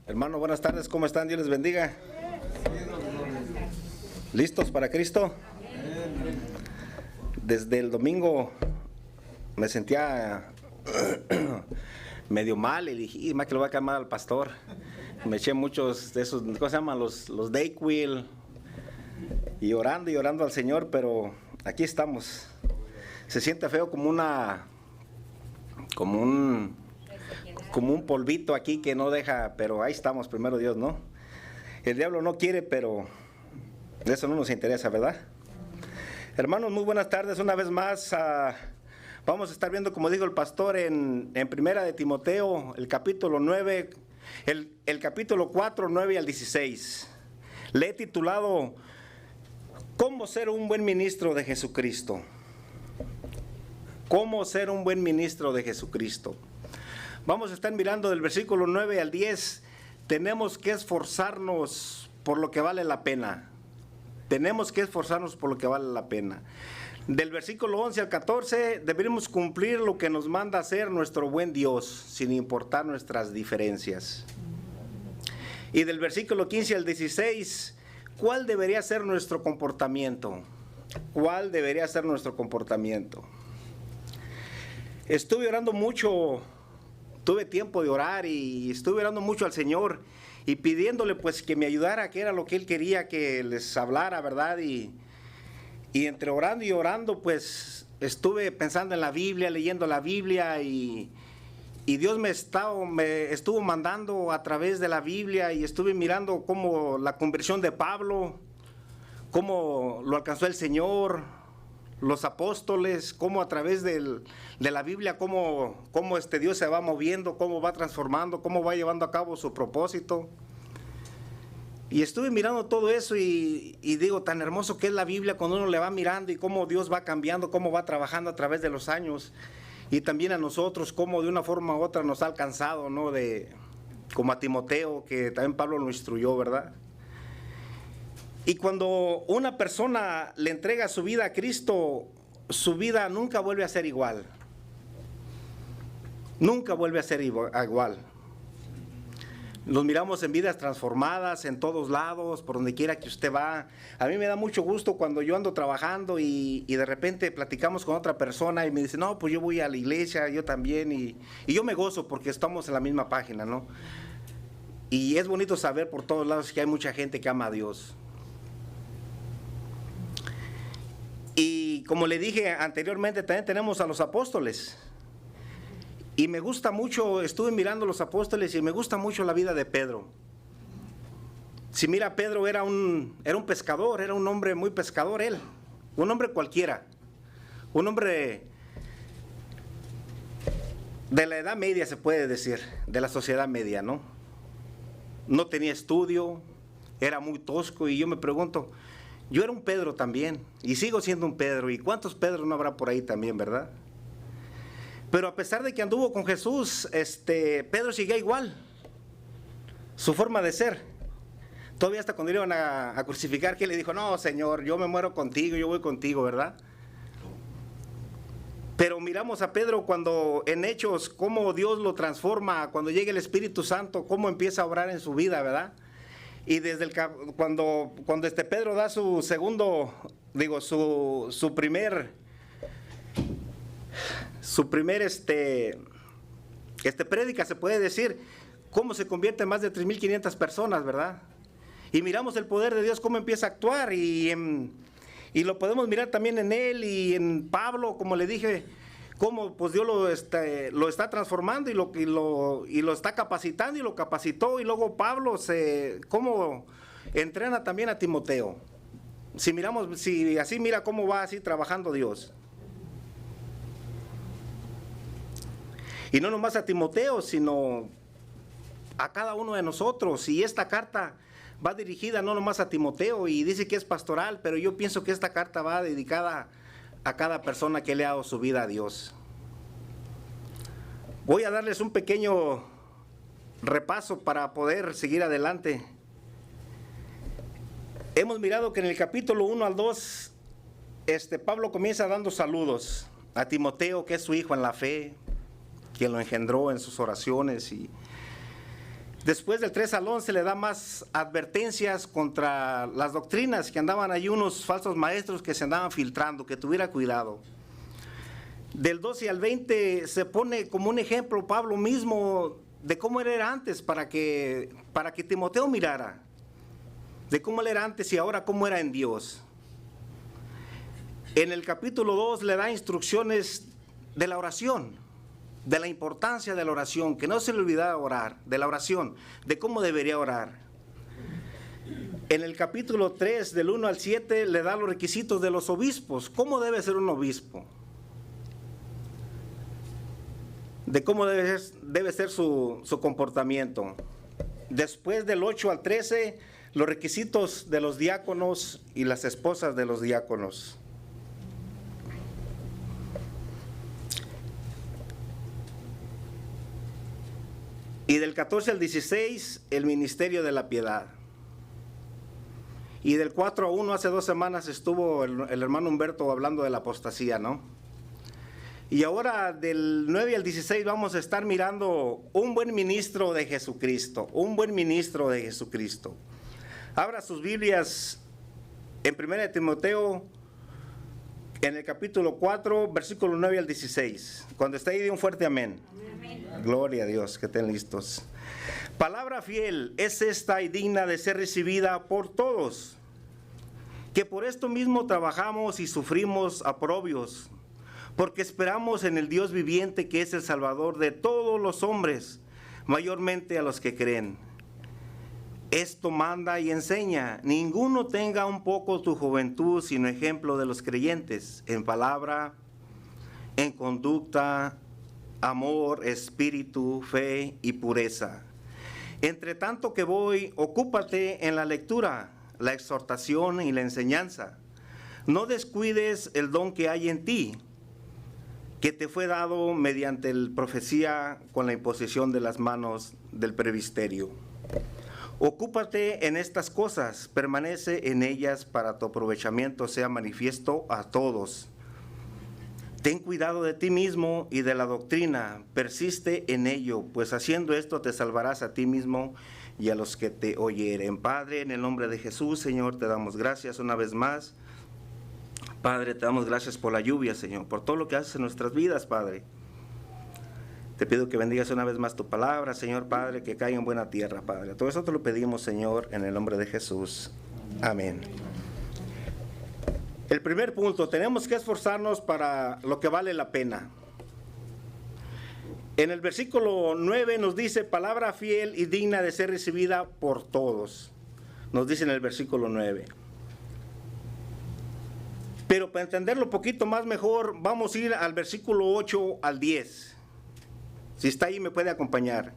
Hermano, buenas tardes, ¿cómo están? Dios les bendiga. ¿Listos para Cristo? Desde el domingo me sentía medio mal y dije, más que lo voy a calmar al pastor. Me eché muchos de esos, ¿cómo se llaman? Los Dayquil, y orando al Señor, pero aquí estamos. Se siente feo como un polvito aquí que no deja, pero ahí estamos, primero Dios, ¿no? El diablo no quiere, pero de eso no nos interesa, ¿verdad? Hermanos, muy buenas tardes una vez más. Vamos a estar viendo, como dijo el pastor, en Primera de Timoteo, el capítulo 9, el capítulo 4, 9 al 16. Le he titulado ¿Cómo ser un buen ministro de Jesucristo? ¿Cómo ser un buen ministro de Jesucristo? Vamos a estar mirando del versículo 9 al 10. Tenemos que esforzarnos por lo que vale la pena. Tenemos que esforzarnos por lo que vale la pena. Del versículo 11 al 14, debemos cumplir lo que nos manda hacer nuestro buen Dios, sin importar nuestras diferencias. Y del versículo 15 al 16, ¿cuál debería ser nuestro comportamiento? ¿Cuál debería ser nuestro comportamiento? Estuve orando mucho. Tuve tiempo de orar y estuve orando mucho al Señor y pidiéndole pues que me ayudara, que era lo que Él quería que les hablara, ¿verdad? Y entre orando y orando pues estuve pensando en la Biblia, leyendo la Biblia y Dios me estuvo mandando a través de la Biblia y estuve mirando cómo la conversión de Pablo, cómo lo alcanzó el Señor, los apóstoles, cómo a través de la Biblia, cómo Dios se va moviendo, cómo va transformando, cómo va llevando a cabo su propósito. Y estuve mirando todo eso y digo, tan hermoso que es la Biblia cuando uno le va mirando y cómo Dios va cambiando, cómo va trabajando a través de los años. Y también a nosotros, cómo de una forma u otra nos ha alcanzado, ¿no? Como a Timoteo, que también Pablo lo instruyó, ¿verdad? Y cuando una persona le entrega su vida a Cristo, su vida nunca vuelve a ser igual. Nunca vuelve a ser igual. Los miramos en vidas transformadas, en todos lados, por donde quiera que usted va. A mí me da mucho gusto cuando yo ando trabajando y de repente platicamos con otra persona y me dice, no, pues yo voy a la iglesia, yo también. Y yo me gozo porque estamos en la misma página, ¿no? Y es bonito saber por todos lados que hay mucha gente que ama a Dios. Y como le dije anteriormente, también tenemos a los apóstoles. Y me gusta mucho, estuve mirando los apóstoles y me gusta mucho la vida de Pedro. Si mira, Pedro era un pescador, era un hombre muy pescador él. Un hombre cualquiera. Un hombre de la edad media, se puede decir, de la sociedad media, ¿no? No tenía estudio, era muy tosco y yo me pregunto, yo era un Pedro también, y sigo siendo un Pedro, y cuántos Pedros no habrá por ahí también, ¿verdad? Pero a pesar de que anduvo con Jesús, Pedro seguía igual, su forma de ser. Todavía hasta cuando le iban a crucificar, que le dijo, no, Señor, yo me muero contigo, yo voy contigo, ¿verdad? Pero miramos a Pedro cuando en Hechos, cómo Dios lo transforma, cuando llega el Espíritu Santo, cómo empieza a obrar en su vida, ¿verdad? Y desde cuando Pedro da su segundo, su primer prédica, se puede decir, cómo se convierte en más de 3,500 personas, ¿verdad? Y miramos el poder de Dios, cómo empieza a actuar, y lo podemos mirar también en él y en Pablo, como le dije, cómo pues Dios lo está transformando y lo está capacitando y lo capacitó. Y luego Pablo cómo entrena también a Timoteo. Si así mira cómo va así trabajando Dios. Y no nomás a Timoteo, sino a cada uno de nosotros. Y esta carta va dirigida no nomás a Timoteo, y dice que es pastoral, pero yo pienso que esta carta va dedicada a cada persona que le ha dado su vida a Dios. Voy a darles un pequeño repaso para poder seguir adelante. Hemos mirado que en el capítulo 1 al 2, Pablo comienza dando saludos a Timoteo, que es su hijo en la fe, quien lo engendró en sus oraciones, y Después del 3 al 11 le da más advertencias contra las doctrinas, que andaban ahí unos falsos maestros que se andaban filtrando, que tuviera cuidado. Del 12 al 20 se pone como un ejemplo Pablo mismo de cómo él era antes, para que Timoteo mirara de cómo él era antes y ahora cómo era en Dios. En el capítulo 2 le da instrucciones de la oración, de la importancia de la oración, que no se le olvidara orar, de la oración, de cómo debería orar. En el capítulo 3, del 1 al 7, le da los requisitos de los obispos, cómo debe ser un obispo, de cómo debe ser su comportamiento. Después del 8 al 13, los requisitos de los diáconos y las esposas de los diáconos. Y del 14 al 16, el ministerio de la piedad. Y del 4 a 1, hace 2 semanas estuvo el hermano Humberto hablando de la apostasía, ¿no? Y ahora del 9 al 16 vamos a estar mirando un buen ministro de Jesucristo, un buen ministro de Jesucristo. Abra sus Biblias en 1 de Timoteo, en el capítulo 4, versículo 9 al 16. Cuando esté ahí, de un fuerte amén. Amén. Gloria a Dios, que estén listos. Palabra fiel es esta y digna de ser recibida por todos, que por esto mismo trabajamos y sufrimos aprobios, porque esperamos en el Dios viviente, que es el Salvador de todos los hombres, mayormente a los que creen. Esto manda y enseña: ninguno tenga un poco tu juventud, sino ejemplo de los creyentes, en palabra, en conducta, amor, espíritu, fe y pureza. Entre tanto que voy, ocúpate en la lectura, la exhortación y la enseñanza. No descuides el don que hay en ti, que te fue dado mediante la profecía con la imposición de las manos del presbiterio. Ocúpate en estas cosas, permanece en ellas, para tu aprovechamiento sea manifiesto a todos. Ten cuidado de ti mismo y de la doctrina, persiste en ello, pues haciendo esto te salvarás a ti mismo y a los que te oyeren. Padre, en el nombre de Jesús, Señor, te damos gracias una vez más. Padre, te damos gracias por la lluvia, Señor, por todo lo que haces en nuestras vidas, Padre. Te pido que bendigas una vez más tu palabra, Señor, Padre, que caiga en buena tierra, Padre. Todo eso te lo pedimos, Señor, en el nombre de Jesús. Amén. El primer punto: tenemos que esforzarnos para lo que vale la pena. En el versículo 9 nos dice: palabra fiel y digna de ser recibida por todos. Nos dice en el versículo 9. Pero para entenderlo un poquito más mejor, vamos a ir al versículo 8 al 10. Si está ahí, me puede acompañar.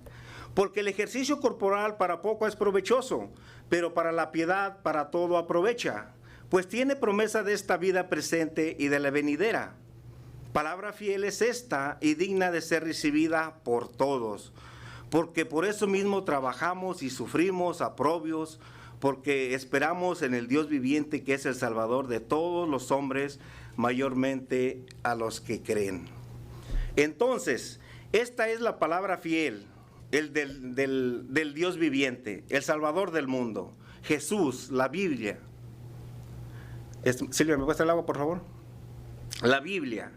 Porque el ejercicio corporal para poco es provechoso, pero para la piedad para todo aprovecha, pues tiene promesa de esta vida presente y de la venidera. Palabra fiel es esta y digna de ser recibida por todos, porque por eso mismo trabajamos y sufrimos aprobios, porque esperamos en el Dios viviente, que es el Salvador de todos los hombres, mayormente a los que creen. Entonces, esta es la palabra fiel, el del Dios viviente, el Salvador del mundo, Jesús, la Biblia. Silvia, ¿me puedes traer el agua, por favor? La Biblia.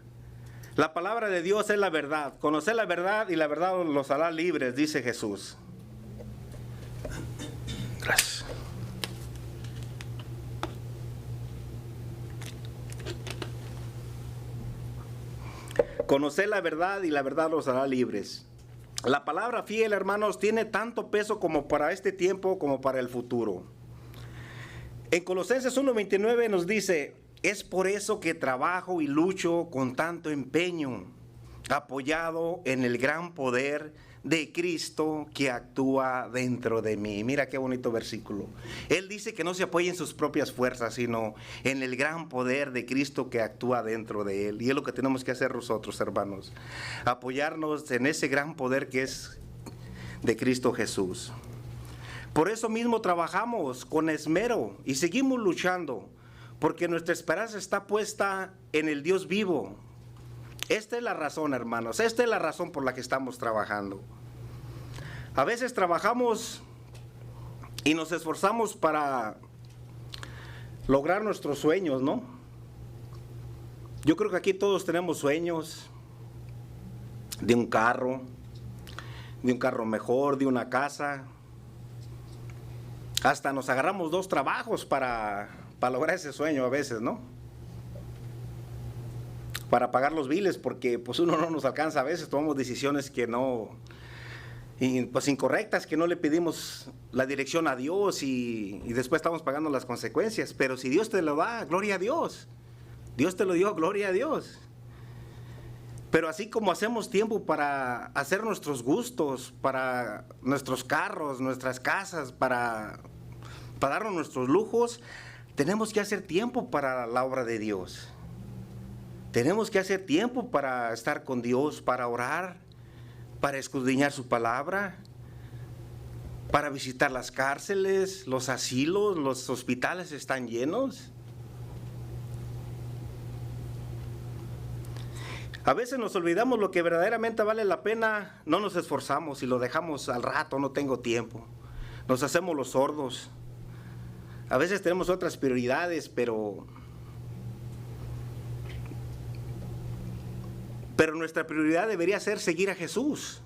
La palabra de Dios es la verdad. Conocer la verdad y la verdad los hará libres, dice Jesús. Gracias. Conocer la verdad y la verdad los hará libres. La palabra fiel, hermanos, tiene tanto peso como para este tiempo como para el futuro. En Colosenses 1:29 nos dice: es por eso que trabajo y lucho con tanto empeño, apoyado en el gran poder de Cristo que actúa dentro de mí. Mira qué bonito versículo. Él dice que no se apoya en sus propias fuerzas, sino en el gran poder de Cristo que actúa dentro de él. Y es lo que tenemos que hacer nosotros, hermanos, apoyarnos en ese gran poder que es de Cristo Jesús. Por eso mismo trabajamos con esmero y seguimos luchando, porque nuestra esperanza está puesta en el Dios vivo. Esta es la razón, hermanos, esta es la razón por la que estamos trabajando. A veces trabajamos y nos esforzamos para lograr nuestros sueños, ¿no? Yo creo que aquí todos tenemos sueños de un carro mejor, de una casa. Hasta nos agarramos 2 trabajos para lograr ese sueño a veces, ¿no? Para pagar los biles, porque pues uno no nos alcanza a veces, tomamos decisiones que no, y pues incorrectas, que no le pedimos la dirección a Dios y después estamos pagando las consecuencias. Pero si Dios te lo da, gloria a Dios. Dios te lo dio, gloria a Dios. Pero así como hacemos tiempo para hacer nuestros gustos, para nuestros carros, nuestras casas, para darnos nuestros lujos, tenemos que hacer tiempo para la obra de Dios. Tenemos que hacer tiempo para estar con Dios, para orar, para escudriñar su palabra, para visitar las cárceles, los asilos, los hospitales están llenos. A veces nos olvidamos lo que verdaderamente vale la pena, no nos esforzamos y lo dejamos al rato, no tengo tiempo. Nos hacemos los sordos. A veces tenemos otras prioridades, pero nuestra prioridad debería ser seguir a Jesús.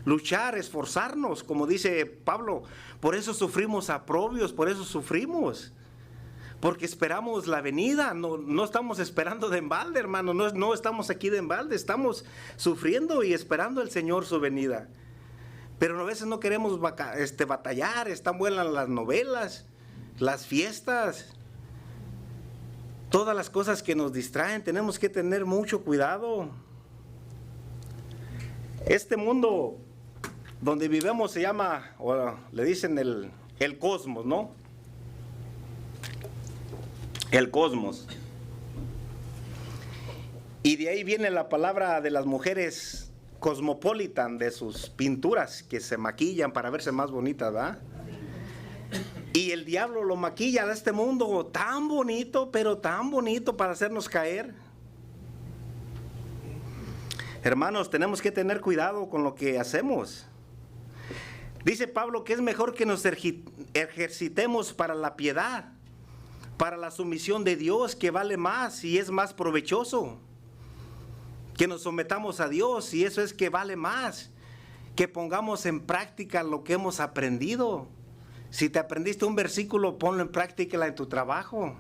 Luchar, esforzarnos, como dice Pablo. Por eso sufrimos aprobios, por eso sufrimos. Porque esperamos la venida, no estamos esperando de embalde, hermano, no estamos aquí de embalde, estamos sufriendo y esperando al Señor su venida. Pero a veces no queremos batallar, están buenas las novelas, las fiestas, todas las cosas que nos distraen, tenemos que tener mucho cuidado. Este mundo donde vivimos se llama, o le dicen el cosmos, ¿no? El cosmos. Y de ahí viene la palabra de las mujeres cosmopolitan, de sus pinturas que se maquillan para verse más bonitas, ¿verdad? Y el diablo lo maquilla de este mundo tan bonito, pero tan bonito para hacernos caer. Hermanos, tenemos que tener cuidado con lo que hacemos. Dice Pablo que es mejor que nos ejercitemos para la piedad, para la sumisión de Dios, que vale más y es más provechoso. Que nos sometamos a Dios, y eso es que vale más. Que pongamos en práctica lo que hemos aprendido. Si te aprendiste un versículo, ponlo en práctica en tu trabajo.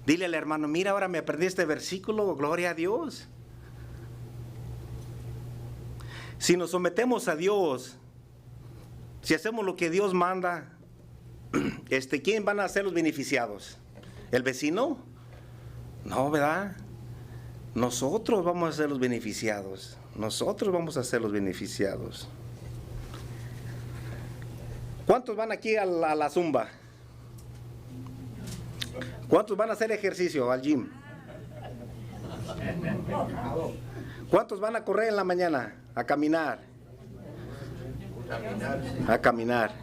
Dile al hermano, mira, ahora me aprendí este versículo, gloria a Dios. Si nos sometemos a Dios, si hacemos lo que Dios manda, ¿quién van a ser los beneficiados? ¿El vecino? No, ¿verdad? Nosotros vamos a ser los beneficiados. Nosotros vamos a ser los beneficiados. ¿Cuántos van aquí a la zumba? ¿Cuántos van a hacer ejercicio al gym? ¿Cuántos van a correr en la mañana? A caminar. A caminar.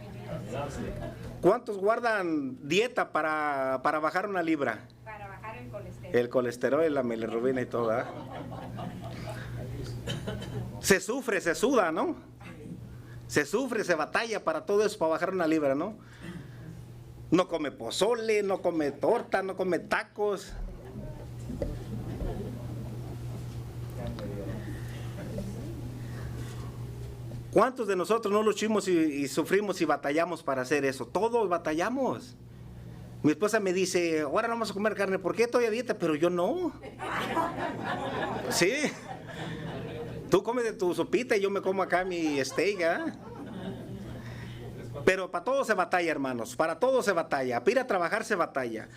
¿Cuántos guardan dieta para bajar una libra? Para bajar el colesterol. El colesterol, la bilirrubina y todo, ¿verdad? Se sufre, se suda, ¿no? Se sufre, se batalla para todo eso, para bajar una libra, ¿no? No come pozole, no come torta, no come tacos. ¿Cuántos de nosotros no luchamos y sufrimos y batallamos para hacer eso? Todos batallamos. Mi esposa me dice, ahora no vamos a comer carne, ¿por qué estoy a dieta? Pero yo no. Sí. Tú comes de tu sopita y yo me como acá mi steak, ¿eh? Pero para todo se batalla, hermanos, para todo se batalla. Para ir a trabajar se batalla.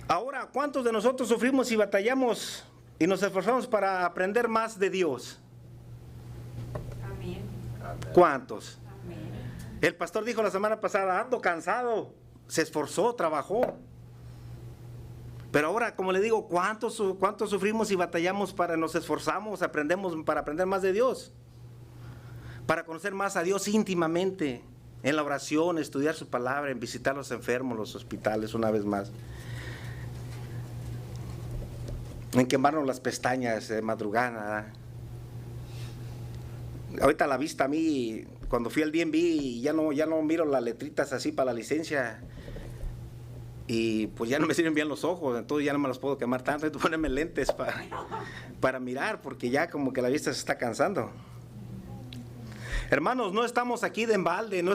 Ahora, ¿cuántos de nosotros sufrimos y batallamos y nos esforzamos para aprender más de Dios? Amén. ¿Cuántos? Amén. El pastor dijo la semana pasada, ando cansado, se esforzó, trabajó. Pero ahora, como le digo, ¿cuántos sufrimos y batallamos para nos esforzamos, aprendemos para aprender más de Dios? Para conocer más a Dios íntimamente, en la oración, estudiar su palabra, en visitar a los enfermos, los hospitales, una vez más. En quemarnos las pestañas de madrugada. Ahorita la vista a mí, cuando fui al DMV, ya no miro las letritas así para la licencia. Y pues ya no me sirven bien los ojos, entonces ya no me los puedo quemar tanto. Hay que ponerme lentes para mirar, porque ya como que la vista se está cansando. Hermanos, no estamos aquí de embalde, no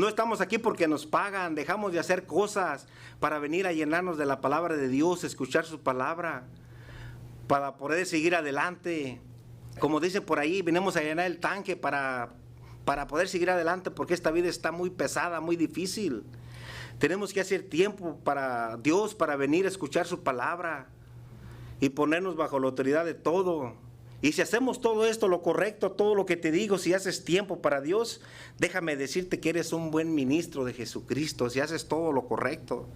estamos aquí porque nos pagan. Dejamos de hacer cosas para venir a llenarnos de la palabra de Dios, escuchar su palabra, para poder seguir adelante. Como dice por ahí, venimos a llenar el tanque para poder seguir adelante, porque esta vida está muy pesada, muy difícil. Tenemos que hacer tiempo para Dios, para venir a escuchar su palabra y ponernos bajo la autoridad de todo. Y si hacemos todo esto, lo correcto, todo lo que te digo, si haces tiempo para Dios, déjame decirte que eres un buen ministro de Jesucristo, si haces todo lo correcto.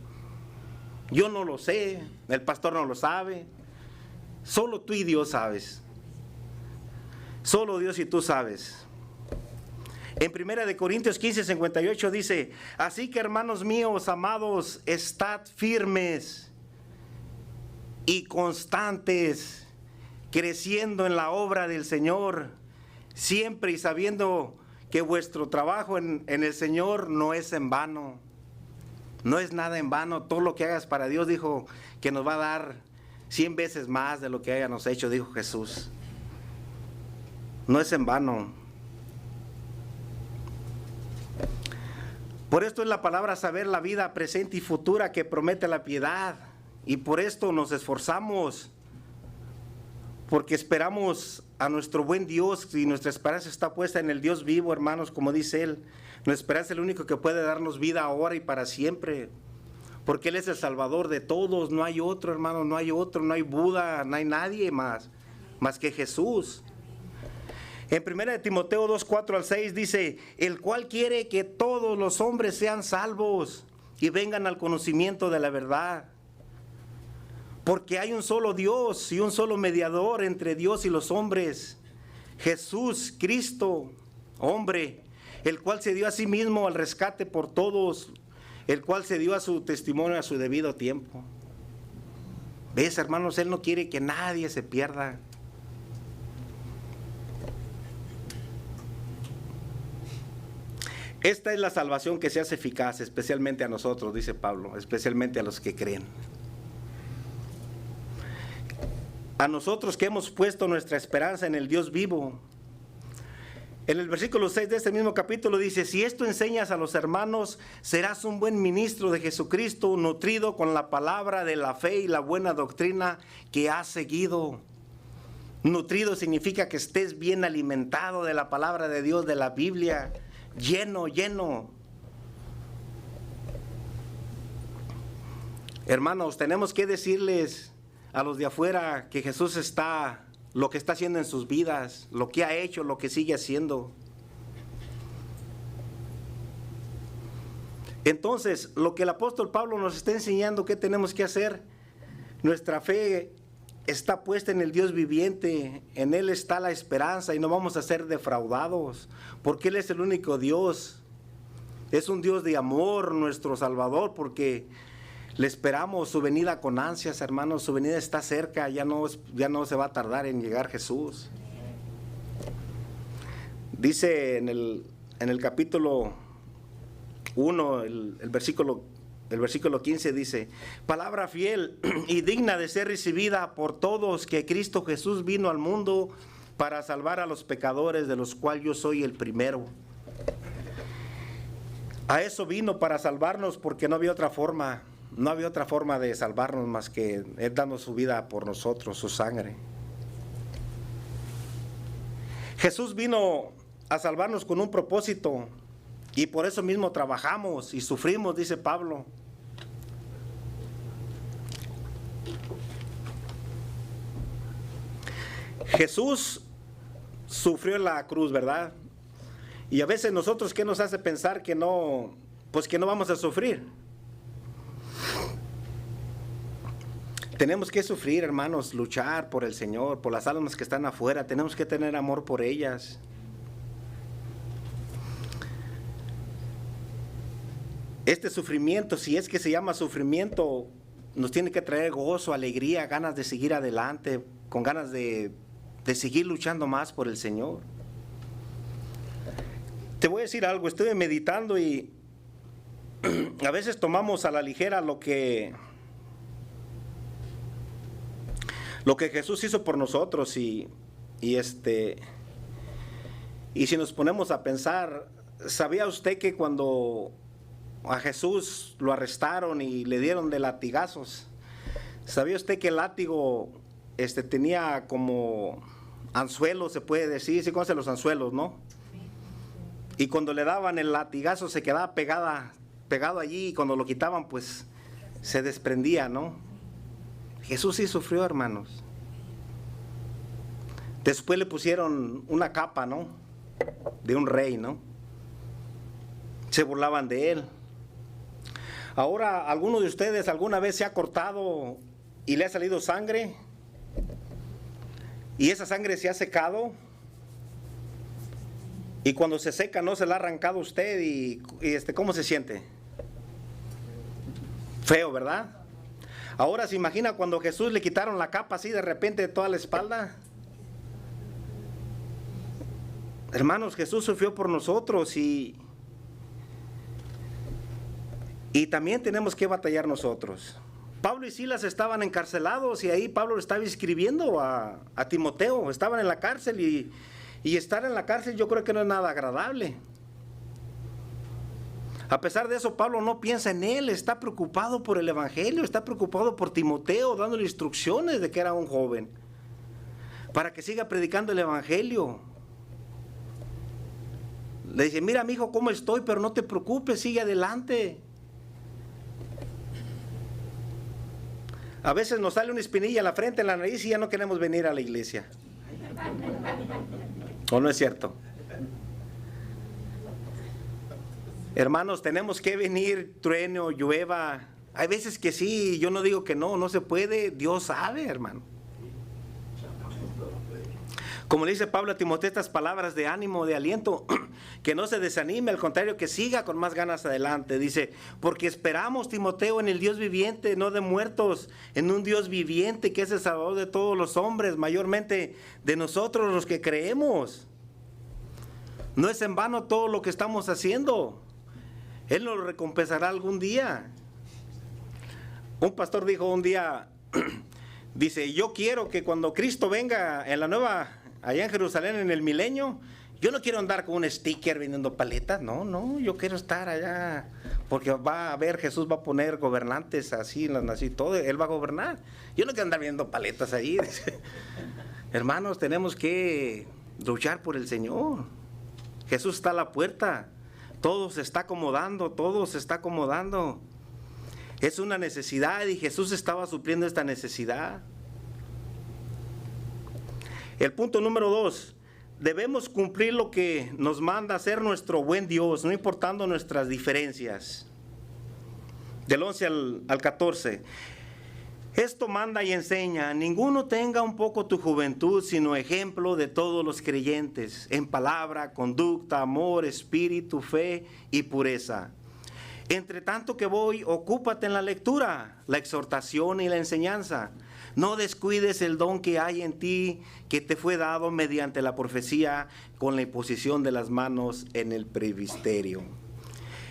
Yo no lo sé, el pastor no lo sabe, solo tú y Dios sabes. Solo Dios y tú sabes. En 1 Corintios 15:58 dice: así que, hermanos míos, amados, estad firmes y constantes, creciendo en la obra del Señor, siempre y sabiendo que vuestro trabajo en el Señor no es en vano. No es nada en vano. Todo lo que hagas para Dios, dijo que nos va a dar 100 veces más de lo que hayamos hecho, dijo Jesús. No es en vano. Por esto es la palabra saber la vida presente y futura que promete la piedad. Y por esto nos esforzamos, porque esperamos a nuestro buen Dios, y nuestra esperanza está puesta en el Dios vivo, hermanos, como dice Él. Nuestra esperanza es el único que puede darnos vida ahora y para siempre, porque Él es el Salvador de todos. No hay otro, hermanos, no hay otro, no hay Buda, no hay nadie más que Jesús. En 1 Timoteo 2:4-6 dice: el cual quiere que todos los hombres sean salvos y vengan al conocimiento de la verdad. Porque hay un solo Dios y un solo mediador entre Dios y los hombres, Jesús Cristo, hombre, el cual se dio a sí mismo al rescate por todos, el cual se dio a su testimonio a su debido tiempo. ¿Ves, hermanos? Él no quiere que nadie se pierda. Esta es la salvación que se hace eficaz, especialmente a nosotros, dice Pablo, especialmente a los que creen. A nosotros que hemos puesto nuestra esperanza en el Dios vivo. En el versículo 6 de este mismo capítulo dice: si esto enseñas a los hermanos, serás un buen ministro de Jesucristo, nutrido con la palabra de la fe y la buena doctrina que has seguido. Nutrido significa que estés bien alimentado de la palabra de Dios, de la Biblia. Lleno. Hermanos, tenemos que decirles a los de afuera que Jesús está, lo que está haciendo en sus vidas, lo que ha hecho, lo que sigue haciendo. Entonces, lo que el apóstol Pablo nos está enseñando, ¿qué tenemos que hacer? Nuestra fe está puesta en el Dios viviente, en Él está la esperanza y no vamos a ser defraudados, porque Él es el único Dios. Es un Dios de amor, nuestro Salvador, porque le esperamos su venida con ansias, hermanos. Su venida está cerca, ya no se va a tardar en llegar Jesús. Dice en el capítulo 1, el versículo 15 dice: palabra fiel y digna de ser recibida por todos, que Cristo Jesús vino al mundo para salvar a los pecadores, de los cuales yo soy el primero. A eso vino, para salvarnos, porque no había otra forma de salvarnos más que Él dando su vida por nosotros, su sangre. Jesús vino a salvarnos con un propósito, y por eso mismo trabajamos y sufrimos, dice Pablo. Jesús sufrió en la cruz, ¿verdad? Y a veces nosotros, ¿qué nos hace pensar que no vamos a sufrir? Tenemos que sufrir, hermanos, luchar por el Señor, por las almas que están afuera. Tenemos que tener amor por ellas. Este sufrimiento, si es que se llama sufrimiento, nos tiene que traer gozo, alegría, ganas de seguir adelante, con ganas de seguir luchando más por el Señor. Te voy a decir algo, estuve meditando y a veces tomamos a la ligera lo que Jesús hizo por nosotros y si nos ponemos a pensar, ¿sabía usted que cuando a Jesús lo arrestaron y le dieron de latigazos, sabía usted que el látigo tenía como anzuelos, se puede decir, ¿sí conoce los anzuelos, no? Y cuando le daban el latigazo se quedaba pegado allí, y cuando lo quitaban pues se desprendía, ¿no? Jesús sí sufrió, hermanos. Después le pusieron una capa, ¿no? De un rey, ¿no? Se burlaban de él. Ahora, ¿alguno de ustedes alguna vez se ha cortado y le ha salido sangre? Y esa sangre se ha secado. Y cuando se seca no se la ha arrancado usted y ¿cómo se siente? Feo, ¿verdad? Ahora se imagina cuando Jesús le quitaron la capa así de repente de toda la espalda. Hermanos, Jesús sufrió por nosotros y también tenemos que batallar nosotros. Pablo y Silas estaban encarcelados y ahí Pablo le estaba escribiendo a Timoteo. Estaban en la cárcel y estar en la cárcel yo creo que no es nada agradable. A pesar de eso, Pablo no piensa en él, está preocupado por el evangelio, está preocupado por Timoteo, dándole instrucciones de que era un joven, para que siga predicando el evangelio. Le dice, mira mi hijo cómo estoy, pero no te preocupes, sigue adelante. A veces nos sale una espinilla en la frente, en la nariz y ya no queremos venir a la iglesia. ¿O no es cierto? Hermanos, tenemos que venir, truene o llueva. Hay veces que sí, yo no digo que no se puede, Dios sabe, hermano. Como le dice Pablo a Timoteo, estas palabras de ánimo, de aliento, que no se desanime, al contrario, que siga con más ganas adelante. Dice, porque esperamos, Timoteo, en el Dios viviente, no de muertos, en un Dios viviente que es el Salvador de todos los hombres, mayormente de nosotros los que creemos. No es en vano todo lo que estamos haciendo. Él nos lo recompensará algún día. Un pastor dijo un día, dice, yo quiero que cuando Cristo venga en la nueva, allá en Jerusalén en el milenio, yo no quiero andar con un sticker vendiendo paletas, no, yo quiero estar allá, porque va a haber, Jesús va a poner gobernantes así, así todo, Él va a gobernar. Yo no quiero andar vendiendo paletas ahí. Hermanos, tenemos que luchar por el Señor. Jesús está a la puerta. Todo se está acomodando, todo se está acomodando. Es una necesidad y Jesús estaba supliendo esta necesidad. El punto número 2, debemos cumplir lo que nos manda hacer nuestro buen Dios, no importando nuestras diferencias. Del 11 al 14. Esto manda y enseña, ninguno tenga un poco tu juventud, sino ejemplo de todos los creyentes, en palabra, conducta, amor, espíritu, fe y pureza. Entre tanto que voy, ocúpate en la lectura, la exhortación y la enseñanza. No descuides el don que hay en ti, que te fue dado mediante la profecía, con la imposición de las manos en el presbiterio.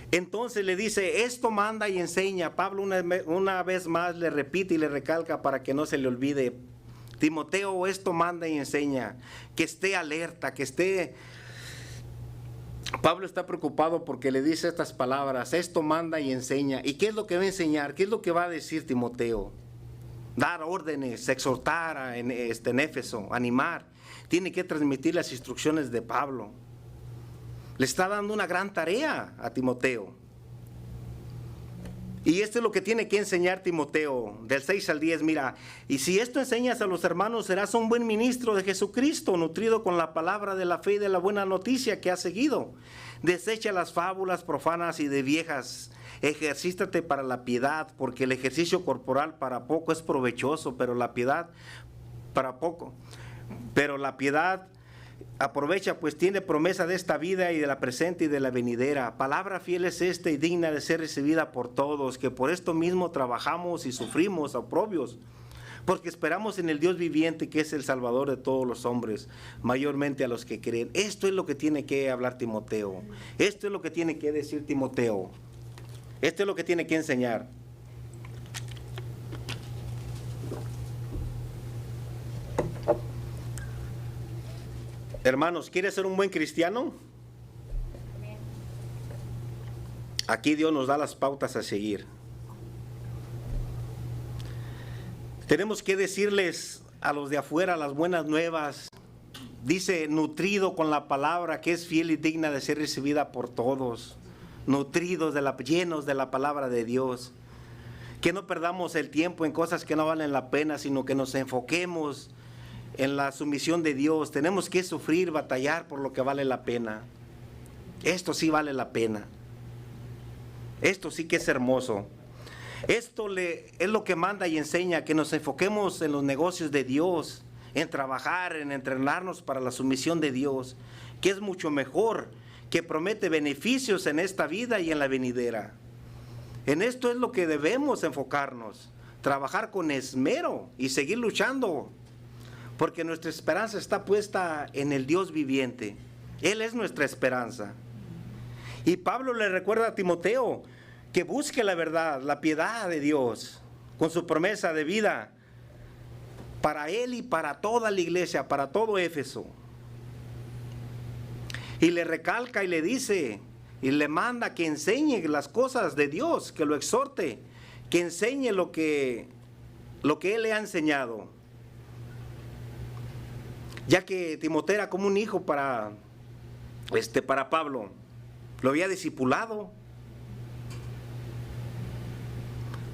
Entonces le dice, esto manda y enseña. Pablo una vez más le repite y le recalca para que no se le olvide. Timoteo, esto manda y enseña. Que esté alerta, que esté... Pablo está preocupado porque le dice estas palabras, esto manda y enseña. ¿Y qué es lo que va a enseñar? ¿Qué es lo que va a decir Timoteo? Dar órdenes, exhortar en Éfeso, animar. Tiene que transmitir las instrucciones de Pablo. Le está dando una gran tarea a Timoteo. Y esto es lo que tiene que enseñar Timoteo, del 6 al 10, mira. Y si esto enseñas a los hermanos, serás un buen ministro de Jesucristo, nutrido con la palabra de la fe y de la buena noticia que has seguido. Desecha las fábulas profanas y de viejas. Ejercítate para la piedad, porque el ejercicio corporal para poco es provechoso, pero la piedad para poco. Pero la piedad aprovecha, pues tiene promesa de esta vida y de la presente y de la venidera. Palabra fiel es esta y digna de ser recibida por todos, que por esto mismo trabajamos y sufrimos oprobios, porque esperamos en el Dios viviente, que es el Salvador de todos los hombres, mayormente a los que creen. Esto es lo que tiene que hablar Timoteo. Esto es lo que tiene que decir Timoteo. Esto es lo que tiene que enseñar. Hermanos, ¿quieres ser un buen cristiano? Aquí Dios nos da las pautas a seguir. Tenemos que decirles a los de afuera las buenas nuevas. Dice, nutrido con la palabra, que es fiel y digna de ser recibida por todos. Nutridos, llenos de la palabra de Dios. Que no perdamos el tiempo en cosas que no valen la pena, sino que nos enfoquemos en la sumisión de Dios. Tenemos que sufrir, batallar por lo que vale la pena. Esto sí vale la pena. Esto sí que es hermoso. Esto es lo que manda y enseña, que nos enfoquemos en los negocios de Dios, en trabajar, en entrenarnos para la sumisión de Dios, que es mucho mejor, que promete beneficios en esta vida y en la venidera. En esto es lo que debemos enfocarnos, trabajar con esmero y seguir luchando, porque nuestra esperanza está puesta en el Dios viviente. Él es nuestra esperanza. Y Pablo le recuerda a Timoteo que busque la verdad, la piedad de Dios, con su promesa de vida para él y para toda la iglesia, para todo Éfeso. Y le recalca y le dice, y le manda que enseñe las cosas de Dios, que lo exhorte, que enseñe lo que él le ha enseñado. Ya que Timoteo era como un hijo para Pablo. Lo había discipulado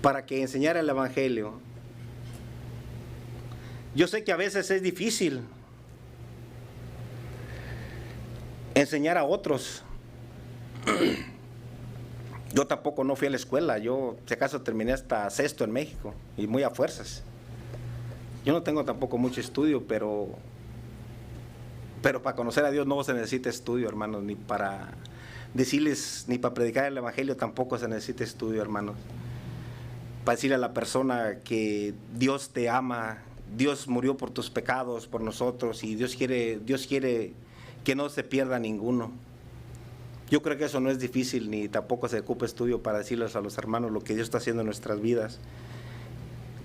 para que enseñara el evangelio. Yo sé que a veces es difícil enseñar a otros. Yo tampoco no fui a la escuela. Yo, si acaso, terminé hasta sexto en México y muy a fuerzas. Yo no tengo tampoco mucho estudio, pero para conocer a Dios no se necesita estudio, hermanos, ni para decirles, ni para predicar el evangelio tampoco se necesita estudio, hermanos. Para decirle a la persona que Dios te ama, Dios murió por tus pecados, por nosotros, y Dios quiere que no se pierda ninguno. Yo creo que eso no es difícil, ni tampoco se ocupa estudio para decirles a los hermanos lo que Dios está haciendo en nuestras vidas,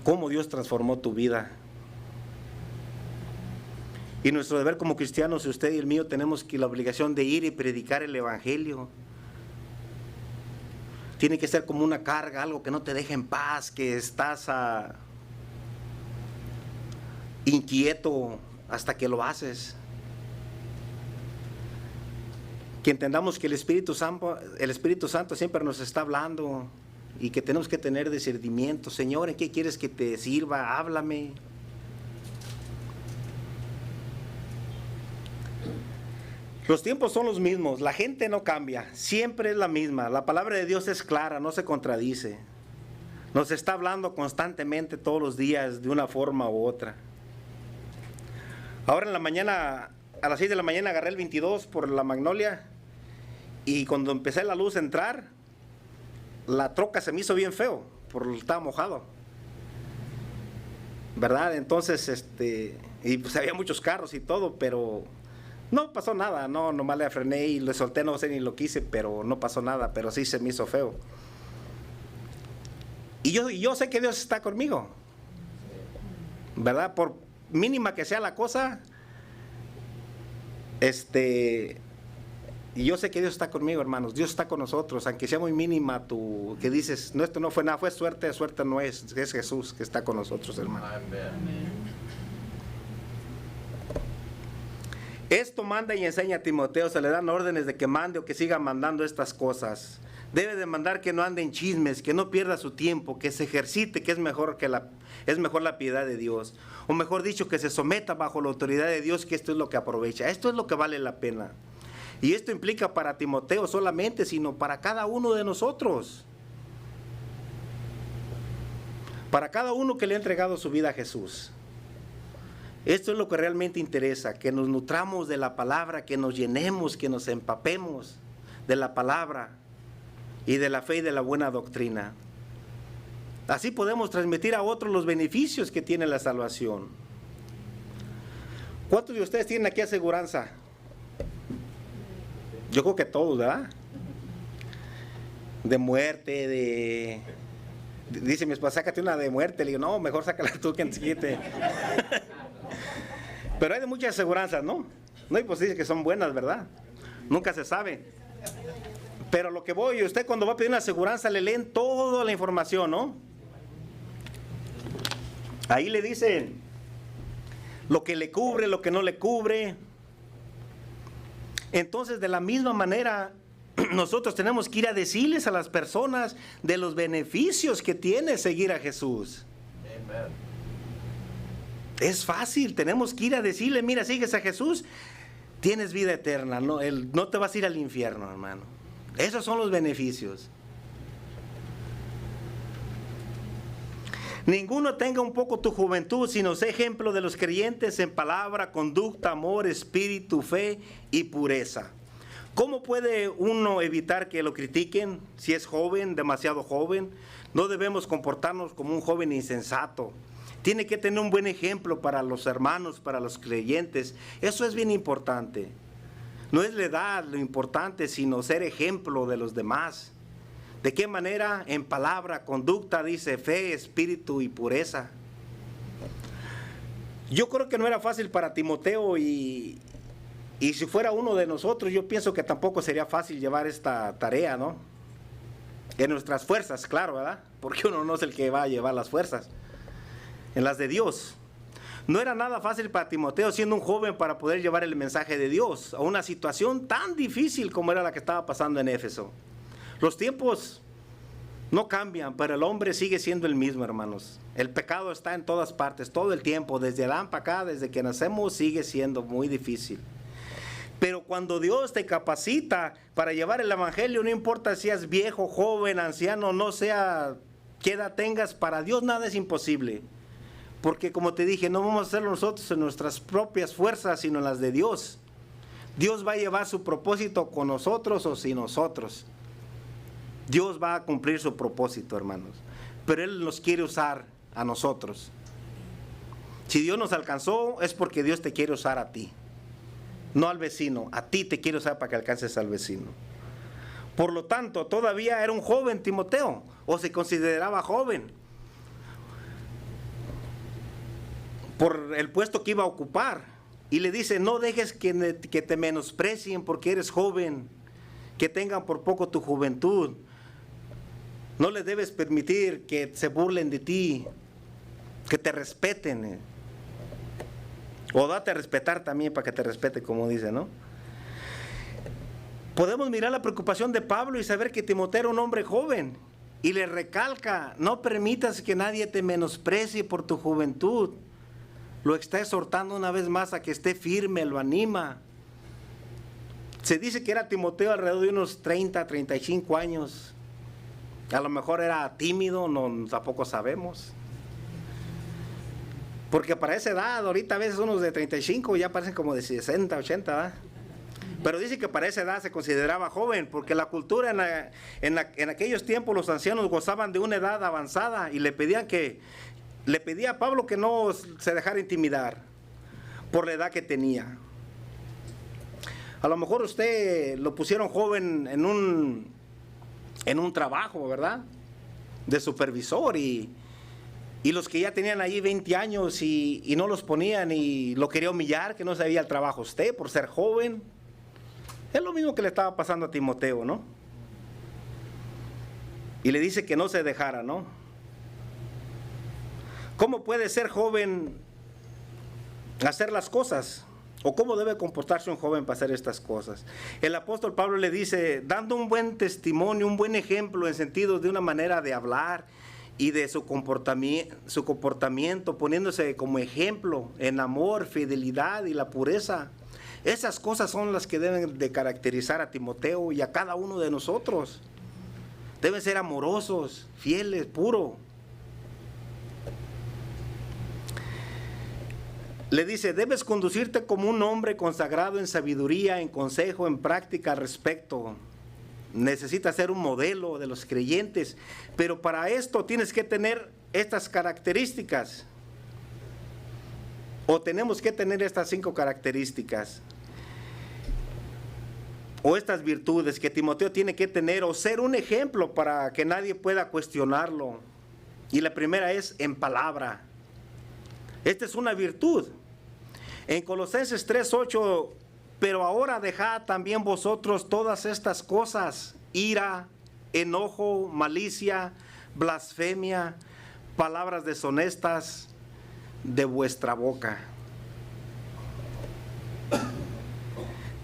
cómo Dios transformó tu vida. Y nuestro deber como cristianos, usted y el mío, tenemos la obligación de ir y predicar el evangelio. Tiene que ser como una carga, algo que no te deje en paz, que estás inquieto hasta que lo haces. Que entendamos que el Espíritu Santo siempre nos está hablando y que tenemos que tener discernimiento. Señor, ¿en qué quieres que te sirva? Háblame. Los tiempos son los mismos, la gente no cambia, siempre es la misma. La palabra de Dios es clara, no se contradice. Nos está hablando constantemente todos los días de una forma u otra. Ahora en la mañana, a las 6 de la mañana agarré el 22 por la Magnolia y cuando empecé la luz a entrar, la troca se me hizo bien feo, porque estaba mojado. ¿Verdad? Entonces, y pues había muchos carros y todo, pero no pasó nada, no, nomás le frené y le solté, no sé ni lo que hice, pero no pasó nada, pero sí se me hizo feo. Y yo sé que Dios está conmigo, ¿verdad? Por mínima que sea la cosa, y yo sé que Dios está conmigo, hermanos, Dios está con nosotros, aunque sea muy mínima tú, que dices, no, esto no fue nada, fue suerte, suerte no es Jesús que está con nosotros, hermano. Amén. Esto manda y enseña a Timoteo, se le dan órdenes de que mande o que siga mandando estas cosas. Debe de mandar que no ande en chismes, que no pierda su tiempo, que se ejercite, que es mejor la piedad de Dios. O mejor dicho, que se someta bajo la autoridad de Dios, que esto es lo que aprovecha. Esto es lo que vale la pena. Y esto implica para Timoteo solamente, sino para cada uno de nosotros. Para cada uno que le ha entregado su vida a Jesús. Esto es lo que realmente interesa, que nos nutramos de la palabra, que nos llenemos, que nos empapemos de la palabra y de la fe y de la buena doctrina. Así podemos transmitir a otros los beneficios que tiene la salvación. ¿Cuántos de ustedes tienen aquí aseguranza? Yo creo que todos, ¿verdad? De muerte, dice mi esposa, sácate una de muerte. Le digo, no, mejor sácala tú que se quite. Pero hay de muchas aseguranzas, ¿no? No hay pues dice que son buenas, ¿verdad? Nunca se sabe. Pero lo que voy, usted cuando va a pedir una aseguranza le leen toda la información, ¿no? Ahí le dicen lo que le cubre, lo que no le cubre. Entonces, de la misma manera, nosotros tenemos que ir a decirles a las personas de los beneficios que tiene seguir a Jesús. Amen. Es fácil, tenemos que ir a decirle, mira, sigues a Jesús, tienes vida eterna, no te vas a ir al infierno, hermano. Esos son los beneficios. Ninguno tenga un poco tu juventud, sino sé ejemplo de los creyentes en palabra, conducta, amor, espíritu, fe y pureza. ¿Cómo puede uno evitar que lo critiquen si es joven, demasiado joven? No debemos comportarnos como un joven insensato. Tiene que tener un buen ejemplo para los hermanos, para los creyentes. Eso es bien importante. No es la edad lo importante, sino ser ejemplo de los demás. ¿De qué manera? En palabra, conducta, dice fe, espíritu y pureza. Yo creo que no era fácil para Timoteo y si fuera uno de nosotros, yo pienso que tampoco sería fácil llevar esta tarea, ¿no? En nuestras fuerzas, claro, ¿verdad? Porque uno no es el que va a llevar las fuerzas. En las de Dios. No era nada fácil para Timoteo, siendo un joven, para poder llevar el mensaje de Dios a una situación tan difícil como era la que estaba pasando en Éfeso. Los tiempos no cambian, pero el hombre sigue siendo el mismo, hermanos. El pecado está en todas partes, todo el tiempo, desde Adán para acá, desde que nacemos, sigue siendo muy difícil. Pero cuando Dios te capacita para llevar el evangelio, no importa si eres viejo, joven, anciano, no sea qué edad tengas, para Dios nada es imposible. Porque como te dije, no vamos a hacerlo nosotros en nuestras propias fuerzas, sino en las de Dios. Dios va a llevar su propósito con nosotros o sin nosotros. Dios va a cumplir su propósito, hermanos. Pero Él nos quiere usar a nosotros. Si Dios nos alcanzó, es porque Dios te quiere usar a ti. No al vecino, a ti te quiere usar para que alcances al vecino. Por lo tanto, todavía era un joven Timoteo, o se consideraba joven, por el puesto que iba a ocupar. Y le dice, no dejes que te menosprecien porque eres joven, que tengan por poco tu juventud. No les debes permitir que se burlen de ti, que te respeten. O date a respetar también para que te respete, como dice, ¿no? Podemos mirar la preocupación de Pablo y saber que Timoteo era un hombre joven. Y le recalca, no permitas que nadie te menosprecie por tu juventud. Lo está exhortando una vez más a que esté firme, lo anima. Se dice que era Timoteo alrededor de unos 30, 35 años. A lo mejor era tímido, no, tampoco sabemos. Porque para esa edad, ahorita a veces unos de 35 ya parecen como de 60, 80, ¿verdad? Pero dice que para esa edad se consideraba joven, porque la cultura en aquellos tiempos los ancianos gozaban de una edad avanzada y le pedía a Pablo que no se dejara intimidar por la edad que tenía. A lo mejor usted lo pusieron joven en un trabajo, ¿verdad? De supervisor y los que ya tenían ahí 20 años y no los ponían y lo quería humillar, que no sabía el trabajo usted por ser joven. Es lo mismo que le estaba pasando a Timoteo, ¿no? Y le dice que no se dejara, ¿no? ¿Cómo puede ser joven hacer las cosas? ¿O cómo debe comportarse un joven para hacer estas cosas? El apóstol Pablo le dice, dando un buen testimonio, un buen ejemplo en sentido de una manera de hablar y de su comportamiento, poniéndose como ejemplo en amor, fidelidad y la pureza. Esas cosas son las que deben de caracterizar a Timoteo y a cada uno de nosotros. Deben ser amorosos, fieles, puros. Le dice, debes conducirte como un hombre consagrado en sabiduría, en consejo, en práctica al respecto. necesitas ser un modelo de los creyentes, pero para esto tienes que tener estas características, o tenemos que tener estas 5 características, o estas virtudes que Timoteo tiene que tener, o ser un ejemplo para que nadie pueda cuestionarlo. Y la primera es en palabra. Esta es una virtud. En Colosenses 3:8, pero ahora dejad también vosotros todas estas cosas: ira, enojo, malicia, blasfemia, palabras deshonestas de vuestra boca.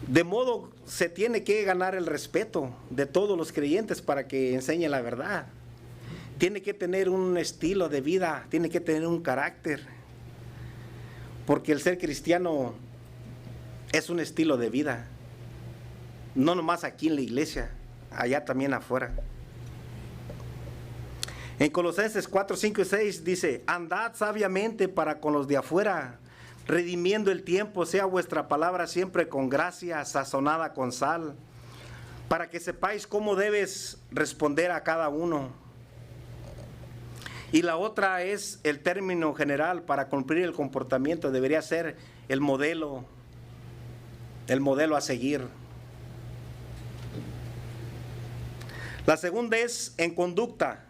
De modo se tiene que ganar el respeto de todos los creyentes para que enseñe la verdad. Tiene que tener un estilo de vida, tiene que tener un carácter, porque el ser cristiano es un estilo de vida, no nomás aquí en la iglesia, allá también afuera. En Colosenses 4, 5 y 6 dice: andad sabiamente para con los de afuera, redimiendo el tiempo, sea vuestra palabra siempre con gracia, sazonada con sal, para que sepáis cómo debes responder a cada uno. Y la otra es el término general para cumplir el comportamiento, debería ser el modelo a seguir. La segunda es en conducta.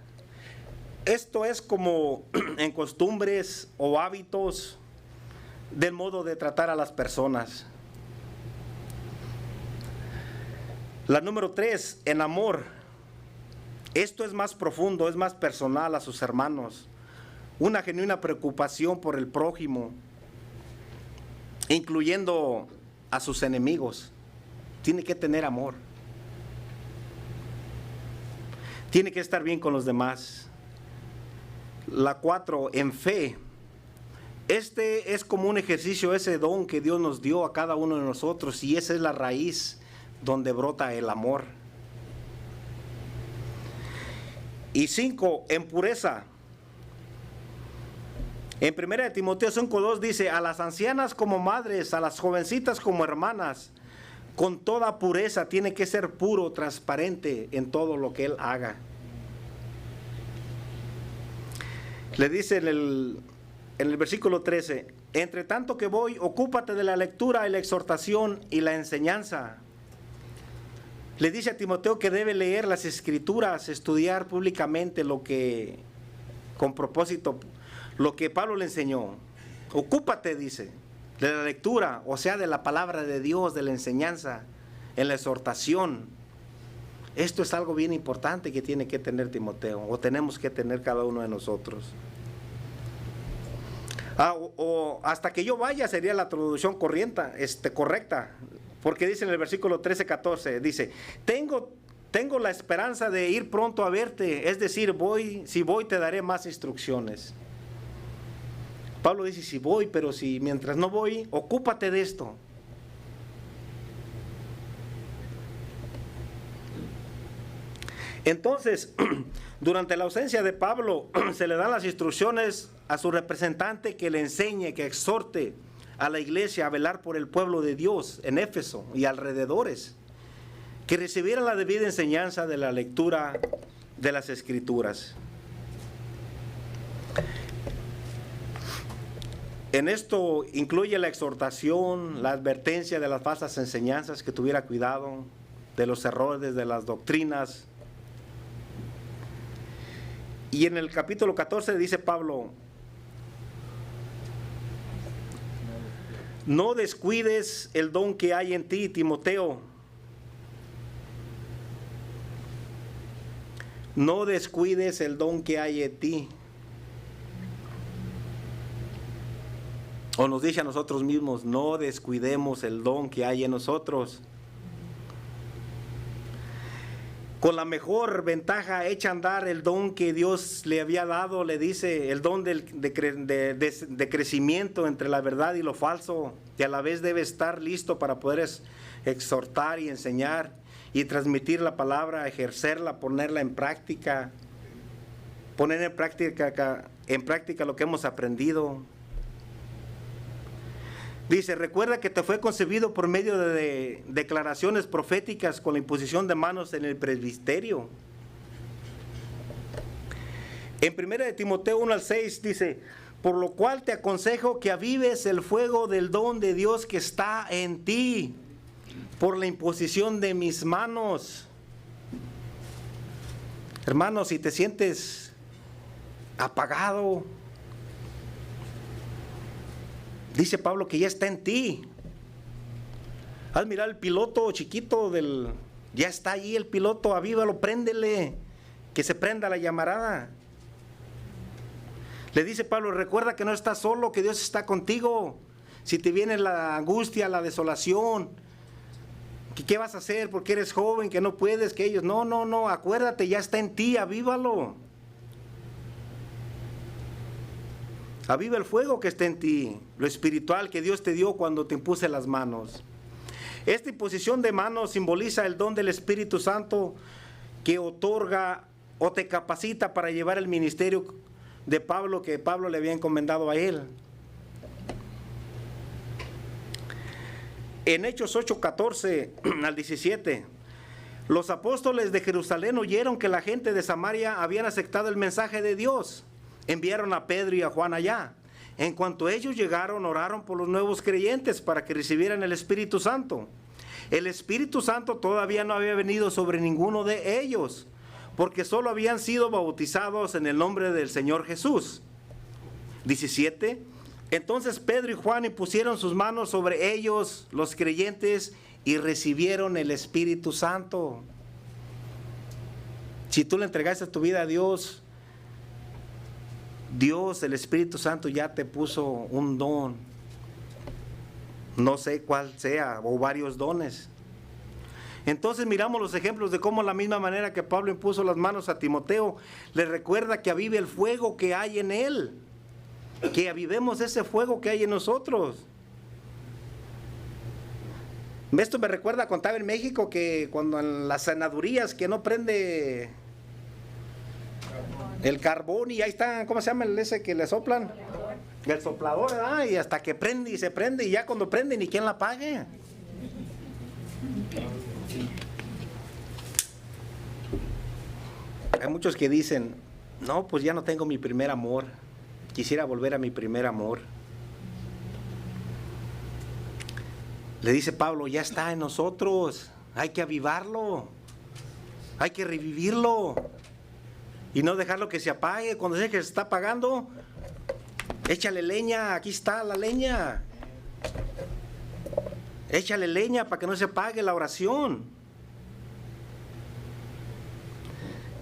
Esto es como en costumbres o hábitos del modo de tratar a las personas. La número 3, en amor. Esto es más profundo, es más personal a sus hermanos. Una genuina preocupación por el prójimo, incluyendo a sus enemigos. Tiene que tener amor. Tiene que estar bien con los demás. La 4, en fe. Este es como un ejercicio, ese don que Dios nos dio a cada uno de nosotros, y esa es la raíz donde brota el amor. Y 5, en pureza. En 1 Timoteo 5:2 dice: a las ancianas como madres, a las jovencitas como hermanas, con toda pureza. Tiene que ser puro, transparente en todo lo que él haga. Le dice en el versículo 13: entre tanto que voy, ocúpate de la lectura y la exhortación y la enseñanza. Le dice a Timoteo que debe leer las escrituras, estudiar públicamente con propósito, lo que Pablo le enseñó. Ocúpate, dice, de la lectura, o sea, de la palabra de Dios, de la enseñanza, en la exhortación. Esto es algo bien importante que tiene que tener Timoteo, o tenemos que tener cada uno de nosotros. O hasta que yo vaya sería la traducción correcta. Porque dice en el versículo 13-14, dice: tengo la esperanza de ir pronto a verte, es decir, si voy te daré más instrucciones. Pablo dice: si voy, pero si mientras no voy, ocúpate de esto. Entonces, durante la ausencia de Pablo, se le dan las instrucciones a su representante que le enseñe, que exhorte a la iglesia a velar por el pueblo de Dios en Éfeso y alrededores, que recibieran la debida enseñanza de la lectura de las Escrituras. En esto incluye la exhortación, la advertencia de las falsas enseñanzas, que tuviera cuidado de los errores de las doctrinas. Y en el capítulo 14 dice Pablo: no descuides el don que hay en ti, Timoteo. No descuides el don que hay en ti. O nos dice a nosotros mismos: no descuidemos el don que hay en nosotros. Con la mejor ventaja echa a andar el don que Dios le había dado, le dice, el don de crecimiento entre la verdad y lo falso, y a la vez debe estar listo para poder exhortar y enseñar y transmitir la palabra, ejercerla, ponerla en práctica, poner en práctica lo que hemos aprendido. Dice, recuerda que te fue concebido por medio de declaraciones proféticas con la imposición de manos en el presbiterio. En 1 de Timoteo 1:6 dice, por lo cual te aconsejo que avives el fuego del don de Dios que está en ti, por la imposición de mis manos. Hermano, si te sientes apagado, dice Pablo que ya está en ti. Haz mirar el piloto chiquito ya está allí el piloto, avívalo, préndele, que se prenda la llamarada. Le dice Pablo, recuerda que no estás solo, que Dios está contigo. Si te viene la angustia, la desolación, ¿qué vas a hacer? Porque eres joven, que no puedes, que ellos, no, acuérdate, ya está en ti, avívalo. Aviva el fuego que está en ti, lo espiritual que Dios te dio cuando te impuse las manos. Esta imposición de manos simboliza el don del Espíritu Santo que otorga o te capacita para llevar el ministerio de Pablo, que Pablo le había encomendado a él. En Hechos 8:14 al 17, los apóstoles de Jerusalén oyeron que la gente de Samaria habían aceptado el mensaje de Dios. Enviaron a Pedro y a Juan allá. En cuanto ellos llegaron, oraron por los nuevos creyentes para que recibieran el Espíritu Santo. El Espíritu Santo todavía no había venido sobre ninguno de ellos, porque solo habían sido bautizados en el nombre del Señor Jesús. 17. Entonces Pedro y Juan impusieron sus manos sobre ellos, los creyentes, y recibieron el Espíritu Santo. Si tú le entregaste tu vida a Dios, el Espíritu Santo ya te puso un don. No sé cuál sea, o varios dones. Entonces miramos los ejemplos de cómo, la misma manera que Pablo impuso las manos a Timoteo, le recuerda que avive el fuego que hay en él, que avivemos ese fuego que hay en nosotros. Esto me recuerda, contaba en México, que cuando en las senadurías que no prende el carbón, y ahí está, ¿cómo se llama ese que le soplan? El soplador, ¿verdad? Y hasta que prende y se prende, y ya cuando prende ni quien la apague. Hay muchos que dicen, no, pues ya no tengo mi primer amor, quisiera volver a mi primer amor. Le dice Pablo, ya está en nosotros, hay que avivarlo, hay que revivirlo y no dejarlo que se apague. Cuando sé que se está apagando, échale leña, aquí está la leña. Échale leña para que no se apague la oración.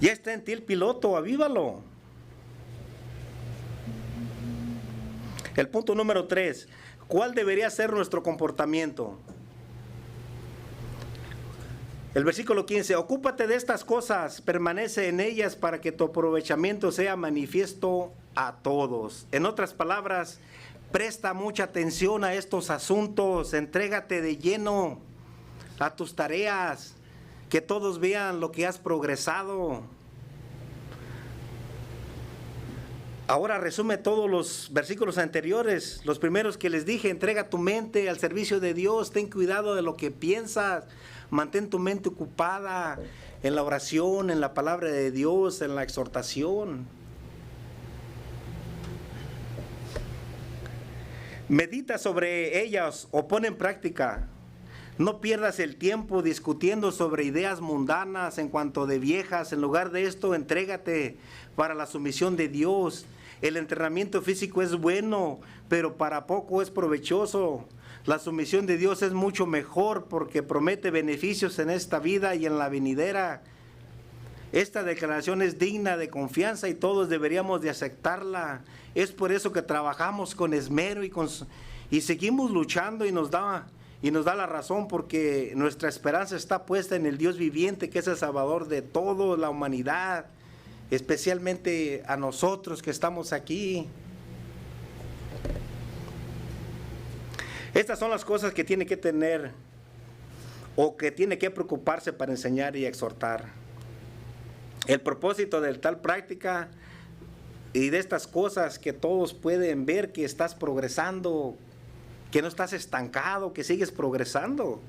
Ya está en ti el piloto, avívalo. El punto número 3. ¿Cuál debería ser nuestro comportamiento? El versículo 15. Ocúpate de estas cosas, permanece en ellas para que tu aprovechamiento sea manifiesto a todos. En otras palabras, presta mucha atención a estos asuntos, entrégate de lleno a tus tareas, que todos vean lo que has progresado. Ahora resume todos los versículos anteriores, los primeros que les dije. Entrega tu mente al servicio de Dios, ten cuidado de lo que piensas, mantén tu mente ocupada en la oración, en la palabra de Dios, en la exhortación. Medita sobre ellas o pon en práctica. No pierdas el tiempo discutiendo sobre ideas mundanas en cuanto de viejas. En lugar de esto, entrégate para la sumisión de Dios. El entrenamiento físico es bueno, pero para poco es provechoso. La sumisión de Dios es mucho mejor porque promete beneficios en esta vida y en la venidera. Esta declaración es digna de confianza y todos deberíamos de aceptarla. Es por eso que trabajamos con esmero y seguimos luchando, y nos da la razón, porque nuestra esperanza está puesta en el Dios viviente, que es el Salvador de toda la humanidad, especialmente a nosotros que estamos aquí. Estas son las cosas que tiene que tener, o que tiene que preocuparse para enseñar y exhortar. El propósito de tal práctica y de estas cosas, que todos pueden ver que estás progresando que no estás estancado, que sigues progresando.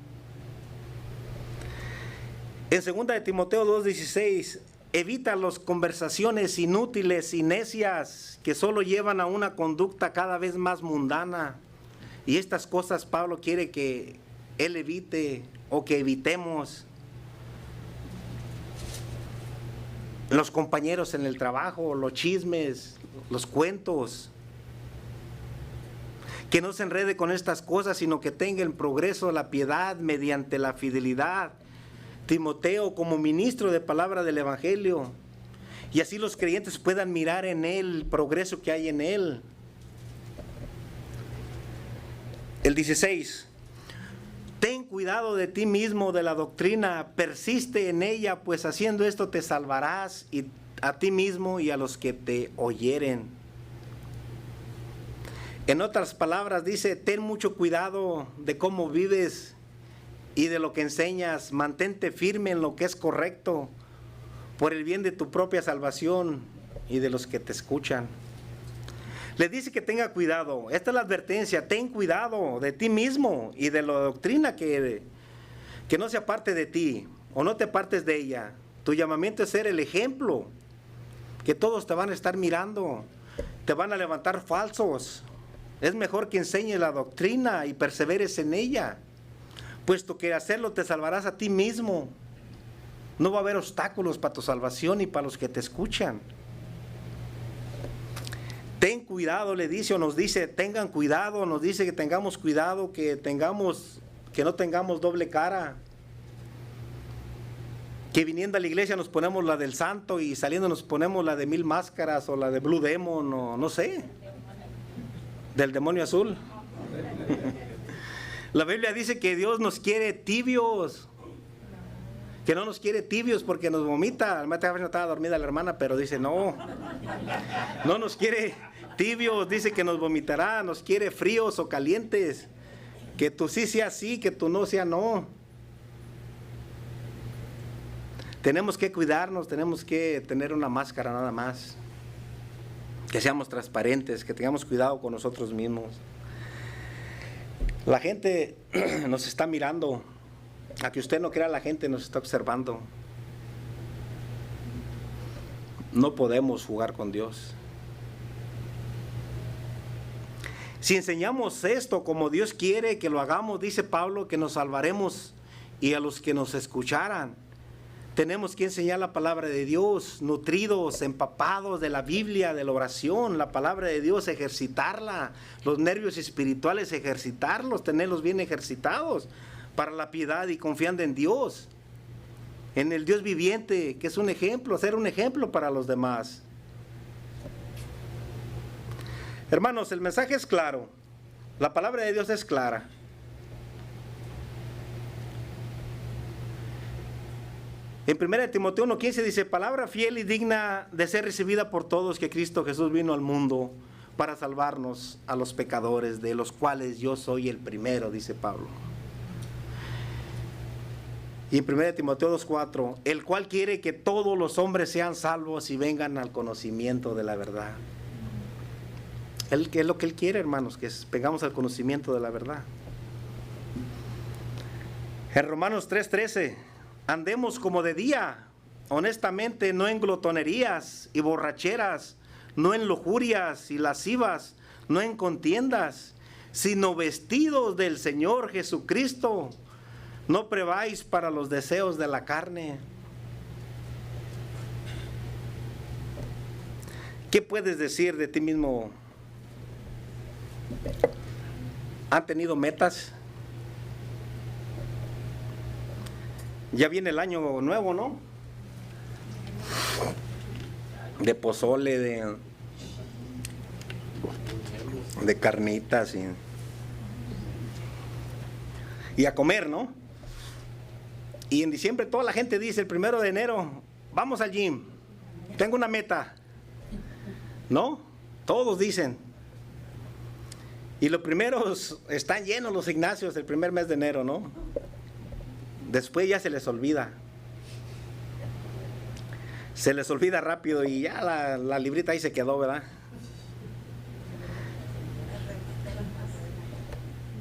En 2 de Timoteo 2:16, evita las conversaciones inútiles y necias que solo llevan a una conducta cada vez más mundana. Y estas cosas Pablo quiere que él evite o que evitemos. Los compañeros en el trabajo, los chismes, los cuentos. Que no se enrede con estas cosas, sino que tenga el progreso, la piedad mediante la fidelidad. Timoteo como ministro de palabra del Evangelio. Y así los creyentes puedan mirar en él el progreso que hay en él. El 16. Ten cuidado de ti mismo, de la doctrina, persiste en ella, pues haciendo esto te salvarás y a ti mismo y a los que te oyeren. En otras palabras dice, ten mucho cuidado de cómo vives y de lo que enseñas, mantente firme en lo que es correcto, por el bien de tu propia salvación y de los que te escuchan. Le dice que tenga cuidado. Esta es la advertencia. Ten cuidado de ti mismo y de la doctrina que no se aparte de ti o no te apartes de ella. Tu llamamiento es ser el ejemplo, que todos te van a estar mirando, te van a levantar falsos. Es mejor que enseñes la doctrina y perseveres en ella, puesto que hacerlo te salvarás a ti mismo. No va a haber obstáculos para tu salvación y para los que te escuchan. Ten cuidado, le dice o nos dice, tengan cuidado, nos dice que tengamos cuidado, que no tengamos doble cara. Que viniendo a la iglesia nos ponemos la del santo y saliendo nos ponemos la de 1000 máscaras o la de Blue Demon o no sé, del demonio azul. La Biblia dice que Dios nos quiere tibios, que no nos quiere tibios porque nos vomita. No estaba dormida la hermana, pero dice no nos quiere tibios, dice que nos vomitará, nos quiere fríos o calientes, que tú sí sea sí, que tú no sea no. Tenemos que cuidarnos, tenemos que tener una máscara nada más, que seamos transparentes, que tengamos cuidado con nosotros mismos. La gente nos está mirando, a que usted no crea, la gente nos está observando. No podemos jugar con Dios. Si enseñamos esto como Dios quiere que lo hagamos, dice Pablo, que nos salvaremos y a los que nos escucharan. Tenemos que enseñar la palabra de Dios, nutridos, empapados de la Biblia, de la oración, la palabra de Dios, ejercitarla, los nervios espirituales, ejercitarlos, tenerlos bien ejercitados para la piedad y confiando en Dios, en el Dios viviente, que es un ejemplo, ser un ejemplo para los demás. Hermanos, el mensaje es claro, la palabra de Dios es clara. En 1 Timoteo 1:15 dice, palabra fiel y digna de ser recibida por todos, que Cristo Jesús vino al mundo para salvarnos a los pecadores, de los cuales yo soy el primero, dice Pablo. Y en 1 Timoteo 2:4, el cual quiere que todos los hombres sean salvos y vengan al conocimiento de la verdad. Es lo que Él quiere, hermanos, que vengamos al conocimiento de la verdad. En Romanos 3:13, andemos como de día, honestamente, no en glotonerías y borracheras, no en lujurias y lascivas, no en contiendas, sino vestidos del Señor Jesucristo. No preváis para los deseos de la carne. ¿Qué puedes decir de ti mismo? ¿Han tenido metas? Ya viene el año nuevo, ¿no? De pozole, de carnitas y a comer, ¿no? Y en diciembre toda la gente dice, el 1 de enero, vamos al gym, tengo una meta, ¿no? Todos dicen. Y los primeros están llenos los gimnasios el primer mes de enero, ¿no? Después ya se les olvida. Se les olvida rápido y ya la librita ahí se quedó, ¿verdad?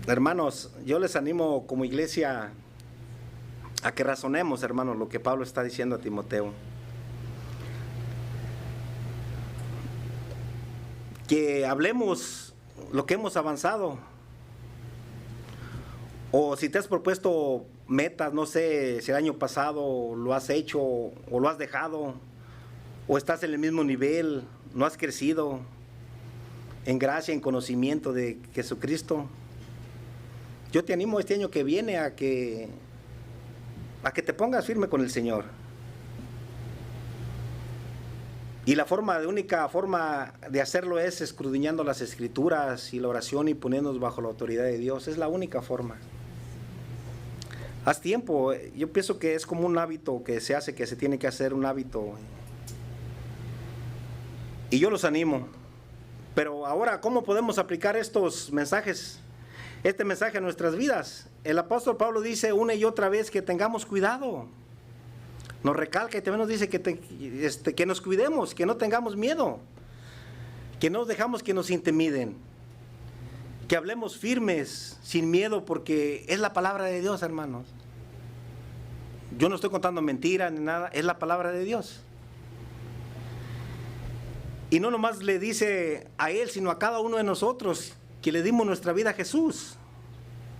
Hermanos, yo les animo como iglesia a que razonemos, hermanos, lo que Pablo está diciendo a Timoteo. Que hablemos lo que hemos avanzado. O si te has propuesto metas, no sé si el año pasado lo has hecho o lo has dejado, o estás en el mismo nivel, no has crecido en gracia, en conocimiento de Jesucristo. Yo te animo este año que viene a que te pongas firme con el Señor. Y la única forma de hacerlo es escudriñando las Escrituras y la oración y poniéndonos bajo la autoridad de Dios. Es la única forma. Haz tiempo. Yo pienso que es como un hábito que se hace, que se tiene que hacer un hábito. Y yo los animo. Pero ahora, ¿cómo podemos aplicar estos mensajes? Este mensaje a nuestras vidas. El apóstol Pablo dice una y otra vez que tengamos cuidado. Nos recalca y también nos dice que nos cuidemos, que no tengamos miedo, que no dejamos que nos intimiden, que hablemos firmes, sin miedo, porque es la palabra de Dios, hermanos. Yo no estoy contando mentiras ni nada, es la palabra de Dios. Y no nomás le dice a él, sino a cada uno de nosotros, que le dimos nuestra vida a Jesús.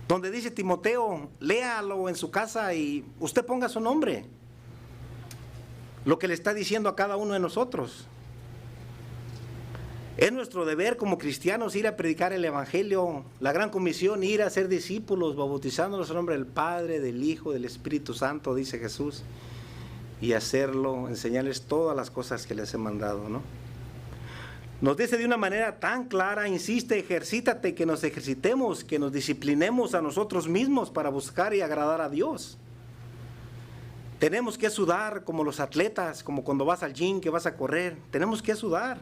Donde dice Timoteo, léalo en su casa y usted ponga su nombre. Lo que le está diciendo a cada uno de nosotros. Es nuestro deber como cristianos ir a predicar el Evangelio, la gran comisión, ir a ser discípulos, bautizándolos en nombre del Padre, del Hijo, del Espíritu Santo, dice Jesús, y hacerlo, enseñarles todas las cosas que les he mandado, ¿no? Nos dice de una manera tan clara, insiste, ejercítate, que nos ejercitemos, que nos disciplinemos a nosotros mismos para buscar y agradar a Dios. Tenemos que sudar como los atletas, como cuando vas al gym, que vas a correr. Tenemos que sudar.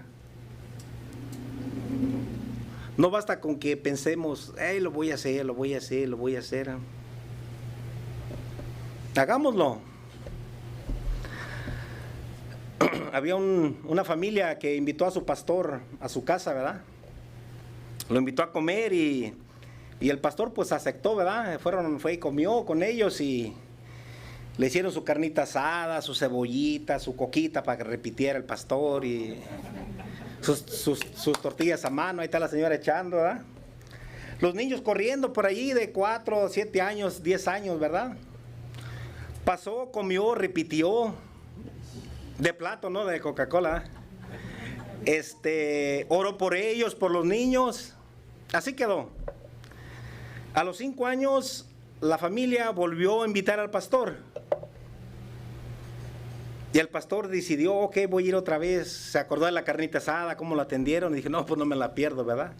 No basta con que pensemos, lo voy a hacer, lo voy a hacer, lo voy a hacer. Hagámoslo. Había una familia que invitó a su pastor a su casa, ¿verdad? Lo invitó a comer y el pastor pues aceptó, ¿verdad? Fue y comió con ellos y le hicieron su carnita asada, su cebollita, su coquita para que repitiera el pastor y sus tortillas a mano. Ahí está la señora echando, ¿verdad? Los niños corriendo por allí de 4, 7 años, 10 años, ¿verdad? Pasó, comió, repitió. De plato, ¿no? De Coca-Cola. Oró por ellos, por los niños. Así quedó. A los 5 años, la familia volvió a invitar al pastor. Y el pastor decidió, ok, voy a ir otra vez. Se acordó de la carnita asada, cómo la atendieron. Y dije, no, pues no me la pierdo, ¿verdad?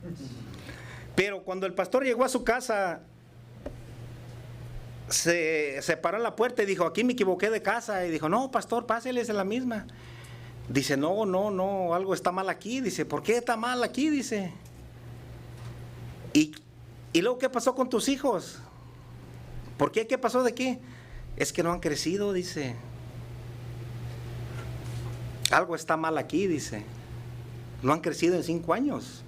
Pero cuando el pastor llegó a su casa, se paró en la puerta y dijo, aquí me equivoqué de casa. Y dijo, no, pastor, pásele, es la misma. Dice, no, algo está mal aquí. Dice, ¿por qué está mal aquí? Dice. ¿Y luego qué pasó con tus hijos? ¿Por qué? ¿Qué pasó de qué? Es que no han crecido, dice. Algo está mal aquí, dice. No han crecido en 5 años.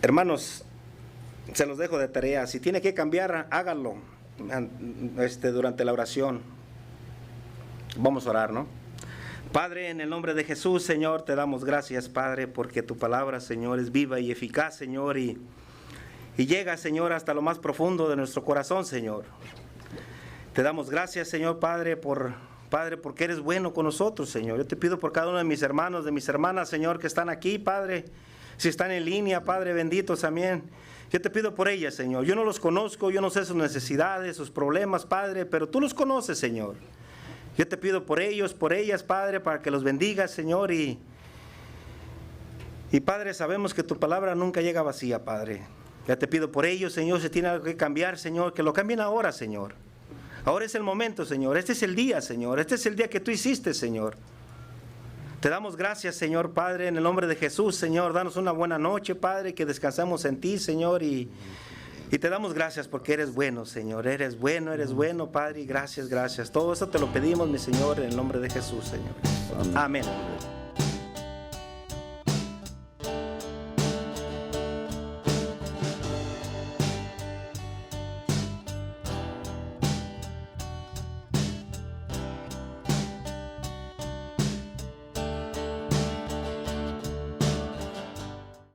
Hermanos, se los dejo de tarea. Si tiene que cambiar, háganlo durante la oración. Vamos a orar, ¿no? Padre, en el nombre de Jesús, Señor, te damos gracias, Padre, porque tu palabra, Señor, es viva y eficaz, Señor, y llega, Señor, hasta lo más profundo de nuestro corazón, Señor. Te damos gracias, Señor, Padre, porque eres bueno con nosotros, Señor. Yo te pido por cada uno de mis hermanos, de mis hermanas, Señor, que están aquí, Padre. Si están en línea, Padre bendito también, yo te pido por ellas, Señor. Yo no los conozco, yo no sé sus necesidades, sus problemas, Padre, pero tú los conoces, Señor. Yo te pido por ellos, por ellas, Padre, para que los bendigas, Señor. Y Padre, sabemos que tu palabra nunca llega vacía, Padre. Ya te pido por ellos, Señor, si tiene algo que cambiar, Señor, que lo cambien ahora, Señor. Ahora es el momento, Señor. Este es el día, Señor. Este es el día que tú hiciste, Señor. Te damos gracias, Señor, Padre, en el nombre de Jesús, Señor. Danos una buena noche, Padre, que descansemos en ti, Señor. Y te damos gracias porque eres bueno, Señor. Eres bueno, Padre. Y gracias. Todo eso te lo pedimos, mi Señor, en el nombre de Jesús, Señor. Amén.